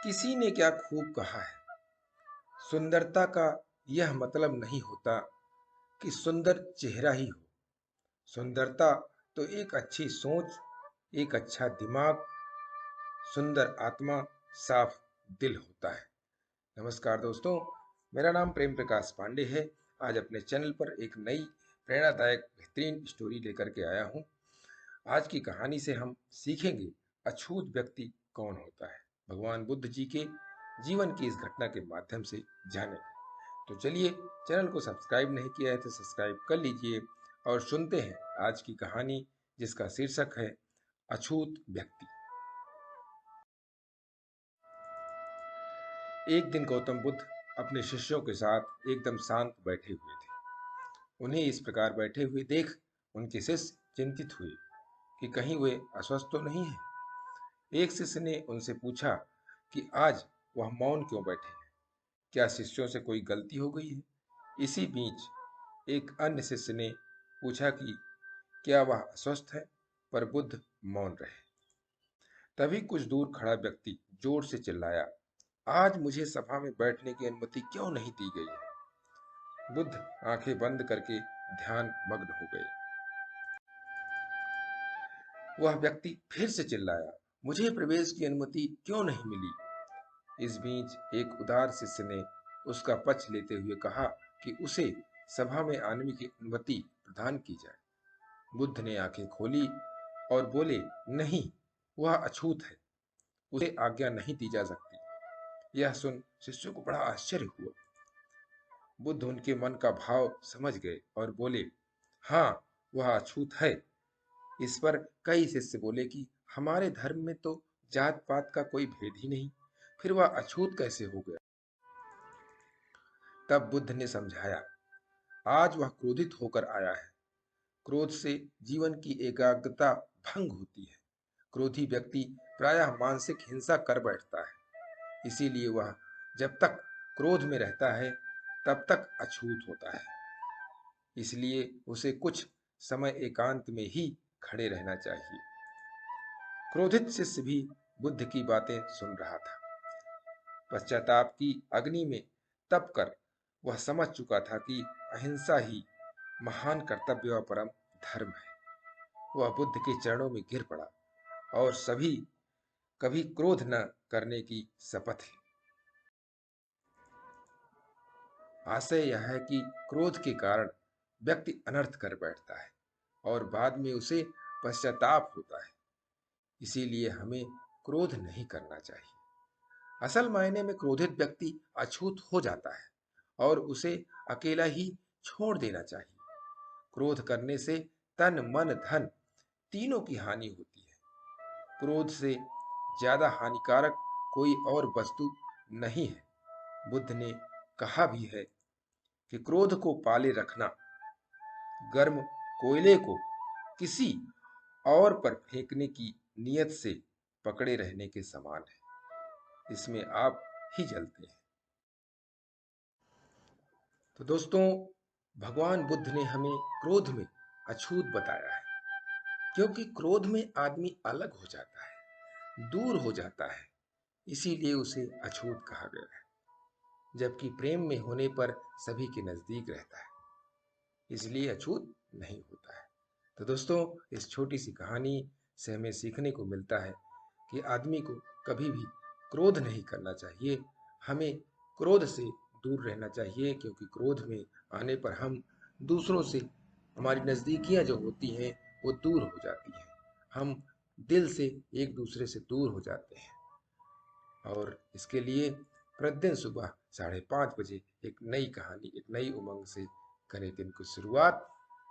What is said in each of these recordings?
किसी ने क्या खूब कहा है, सुंदरता का यह मतलब नहीं होता कि सुंदर चेहरा ही हो। सुंदरता तो एक अच्छी सोच, एक अच्छा दिमाग, सुंदर आत्मा, साफ दिल होता है। नमस्कार दोस्तों, मेरा नाम प्रेम प्रकाश पांडे है। आज अपने चैनल पर एक नई प्रेरणादायक बेहतरीन स्टोरी लेकर के आया हूँ। आज की कहानी से हम सीखेंगे अछूत व्यक्ति कौन होता है। भगवान बुद्ध जी के जीवन की इस घटना के माध्यम से जानेंगे। तो चलिए, चैनल को सब्सक्राइब नहीं किया है तो सब्सक्राइब कर लीजिए और सुनते हैं आज की कहानी, जिसका शीर्षक है अछूत व्यक्ति। एक दिन गौतम बुद्ध अपने शिष्यों के साथ एकदम शांत बैठे हुए थे। उन्हें इस प्रकार बैठे हुए देख उनके शिष्य चिंतित हुए कि कहीं वे अस्वस्थ तो नहीं है। एक शिष्य ने उनसे पूछा कि आज वह मौन क्यों बैठे हैं, क्या शिष्यों से कोई गलती हो गई है। इसी बीच एक अन्य शिष्य ने पूछा कि क्या वह अस्वस्थ है, पर बुद्ध मौन रहे। तभी कुछ दूर खड़ा व्यक्ति जोर से चिल्लाया, आज मुझे सभा में बैठने की अनुमति क्यों नहीं दी गई है। बुद्ध आंखें बंद करके ध्यान मग्न हो गए। वह व्यक्ति फिर से चिल्लाया, मुझे प्रवेश की अनुमति क्यों नहीं मिली। इस बीच एक उदार शिष्य ने उसका पक्ष लेते हुए कहा कि उसे सभा में आने की अनुमति प्रदान की जाए। बुद्ध ने आंखें खोली और बोले, नहीं, वह अछूत है, उसे आज्ञा नहीं दी जा सकती। यह सुन शिष्यों को बड़ा आश्चर्य हुआ। बुद्ध उनके मन का भाव समझ गए और बोले, हाँ, वह अछूत है। इस पर कई शिष्य बोले कि हमारे धर्म में तो जात पात का कोई भेद ही नहीं, फिर वह अछूत कैसे हो गया। तब बुद्ध ने समझाया, आज वह क्रोधित होकर आया है। क्रोध से जीवन की एकाग्रता भंग होती है। क्रोधी व्यक्ति प्रायः मानसिक हिंसा कर बैठता है। इसीलिए वह जब तक क्रोध में रहता है तब तक अछूत होता है। इसलिए उसे कुछ समय एकांत में ही खड़े रहना चाहिए। क्रोधित शिष्य भी बुद्ध की बातें सुन रहा था। पश्चाताप की अग्नि में तप कर वह समझ चुका था कि अहिंसा ही महान कर्तव्य व परम धर्म है। वह बुद्ध के चरणों में गिर पड़ा और सभी कभी क्रोध न करने की शपथ ली। आशय यह है कि क्रोध के कारण व्यक्ति अनर्थ कर बैठता है और बाद में उसे पश्चाताप होता है। इसीलिए हमें क्रोध नहीं करना चाहिए। असल मायने में क्रोधित व्यक्ति अछूत हो जाता है और उसे अकेला ही छोड़ देना चाहिए। क्रोध करने से तन मन धन तीनों की हानि होती है। क्रोध से ज्यादा हानिकारक कोई और वस्तु नहीं है। बुद्ध ने कहा भी है कि क्रोध को पाले रखना गर्म कोयले को किसी और पर फेंकने की नियत से पकड़े रहने के समान है। इसमें आप ही जलते हैं। तो दोस्तों, भगवान बुद्ध ने हमें क्रोध में अछूत बताया है, क्योंकि क्रोध में आदमी अलग हो जाता है, दूर हो जाता है। इसीलिए उसे अछूत कहा गया है। जबकि प्रेम में होने पर सभी के नजदीक रहता है, इसलिए अछूत नहीं होता है। तो दोस्तों, इस छोटी सी कहानी से हमें सीखने को मिलता है कि आदमी को कभी भी क्रोध नहीं करना चाहिए। हमें क्रोध से दूर रहना चाहिए, क्योंकि क्रोध में आने पर हम दूसरों से हमारी नज़दीकियां जो होती हैं वो दूर हो जाती हैं। हम दिल से एक दूसरे से दूर हो जाते हैं। और इसके लिए प्रतिदिन सुबह 5:30 बजे एक नई कहानी, एक नई उमंग से करें दिन की शुरुआत।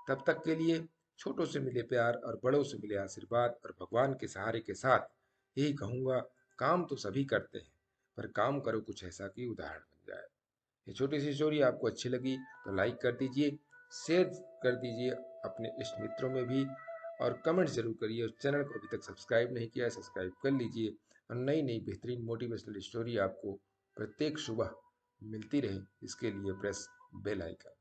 तब तक के लिए छोटों से मिले प्यार और बड़ों से मिले आशीर्वाद और भगवान के सहारे के साथ यही कहूँगा, काम तो सभी करते हैं, पर काम करो कुछ ऐसा कि उदाहरण बन जाए। ये छोटी सी स्टोरी आपको अच्छी लगी तो लाइक कर दीजिए, शेयर कर दीजिए अपने इष्ट मित्रों में भी, और कमेंट जरूर करिए। और चैनल को अभी तक सब्सक्राइब नहीं किया है, सब्सक्राइब कर लीजिए और नई नई बेहतरीन मोटिवेशनल स्टोरी आपको प्रत्येक सुबह मिलती रहे, इसके लिए प्रेस बेल आइकन।